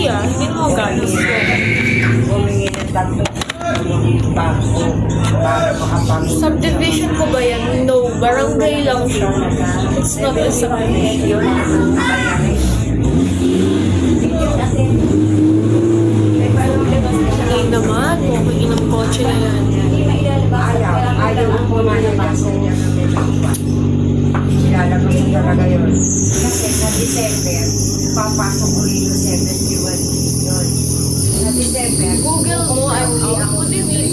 Hindi mo galos. Humingi ng tatlo. Bago makapamilya. Subdivision ko ba yan? No. Barangay lang siya. It's not a subdivision. Yun. Hindi naman. Okay, inang kotse na yan. Ayaw ang pumanabasa niya ng dalawa. Ilalabas mo talaga yun. Kasi sa December, papasok ulit yung 71 yun. Sa December, Google mo, I'm out. What do you mean?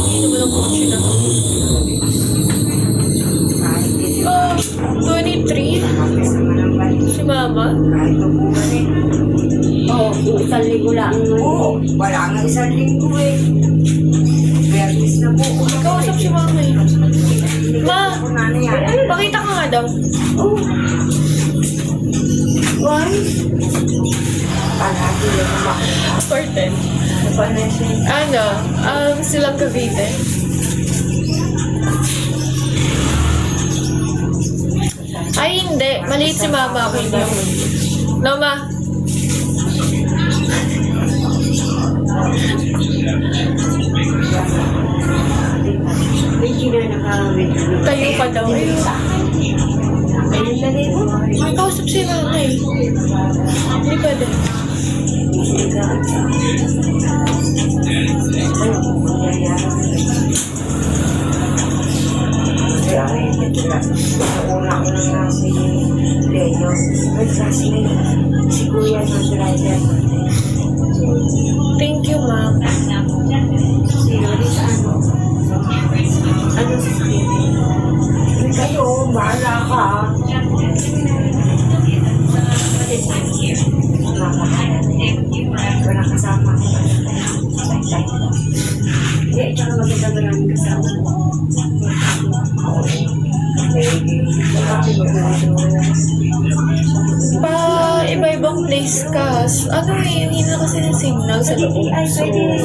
Hindi naman ang kotse na to. 23? Si Mama? Kahit upuan eh. Oo, isang ligo lang. Oo, wala nga isang linggo eh. Bertis na po. Kausap si Mama eh. Ma! Kung ano yan. Pakita ka nga daw. Oo. Why? Palagi yung kumakita. Important. Napanesin. Ano? Silang Cavite. Ay, hindi. Maliit si Mama. Ako hindi ako. No, Ma? Medyo na nakawit. Tayo ka daw. Ayun. Ayun na rin. May kausap si Mama eh. Hindi pwede. Kaya ngayon, una ko lang nga si Leo. May classmate. Si Kuya ng driver. Thank you, Ma. Si Lori sa ano? Ano sa skin? Kayo, bahala ka. Wala kasama ko. Hindi, tsaka maganda ba lang kasama. Pa iba-ibang place ka. Ano eh, yung hina kasi ng signal sa loob. Ay, pwede.